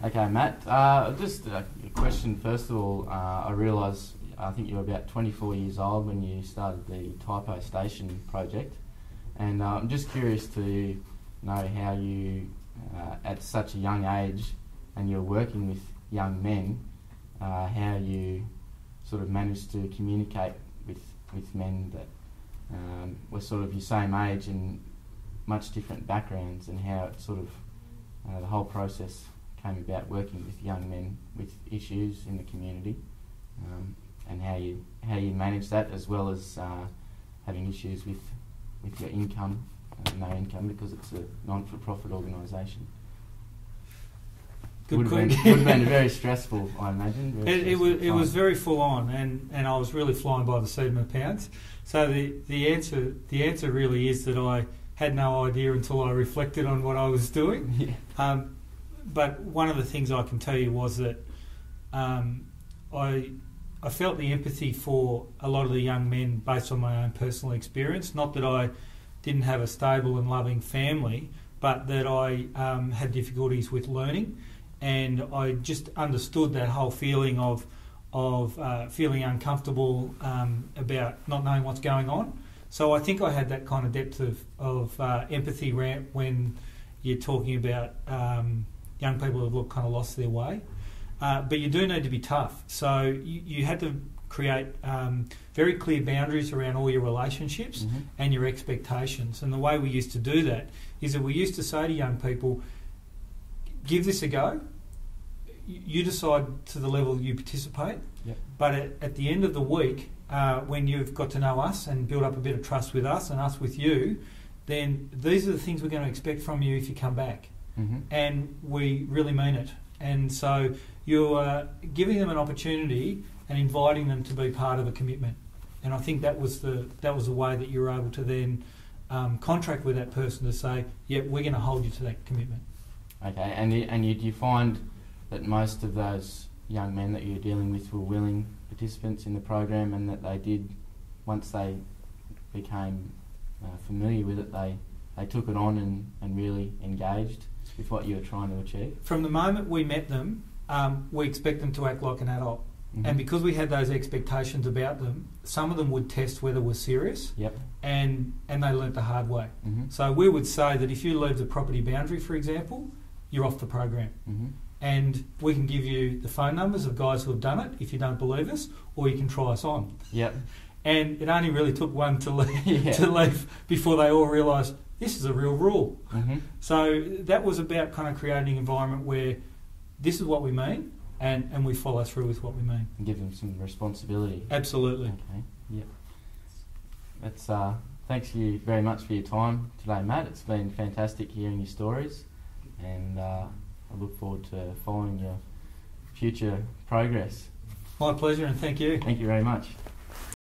Okay, Matt. Just a question first of all. I realise I think you were about 24 years old when you started the Typo Station project, and I'm just curious to know how you, at such a young age, and you're working with young men, how you sort of managed to communicate with men that were sort of your same age and much different backgrounds, and how it sort of the whole process came about working with young men with issues in the community, and how you manage that, as well as having issues with your income, no income, because it's a non-for-profit organisation. Good would question. Have been very stressful, I imagine. It was very full on, and I was really flying by the seat of my pants. So the answer really is that I had no idea until I reflected on what I was doing. Yeah. But one of the things I can tell you was that I felt the empathy for a lot of the young men based on my own personal experience. Not that I didn't have a stable and loving family, but that I had difficulties with learning, and I just understood that whole feeling of feeling uncomfortable about not knowing what's going on. So I think I had that kind of depth of empathy when you're talking about young people who've kind of lost their way. But you do need to be tough. So you had to create very clear boundaries around all your relationships and your expectations. And the way we used to do that is that we used to say to young people, give this a go. You decide to the level you participate. Yep. But at the end of the week, when you've got to know us and build up a bit of trust with us and us with you, then these are the things we're going to expect from you if you come back. And we really mean it. And so you're giving them an opportunity and inviting them to be part of a commitment. And I think that was the way that you were able to then contract with that person to say, yeah, we're going to hold you to that commitment. Okay, and you find that most of those young men that you're dealing with were willing participants in the program, and that they did, once they became familiar with it, they took it on and really engaged with what you were trying to achieve? From the moment we met them, we expect them to act like an adult. And because we had those expectations about them, some of them would test whether we're serious. Yep. And they learnt the hard way. So we would say that if you leave the property boundary, for example, you're off the program. And we can give you the phone numbers of guys who have done it if you don't believe us, or you can try us on. Yep. And it only really took one to leave before they all realised this is a real rule. So that was about kind of creating an environment where this is what we mean, and we follow through with what we mean. And give them some responsibility. Absolutely. Okay. Yep. That's thanks you very much for your time today, Matt. It's been fantastic hearing your stories, and I look forward to following your future progress. My pleasure, and thank you. Thank you very much.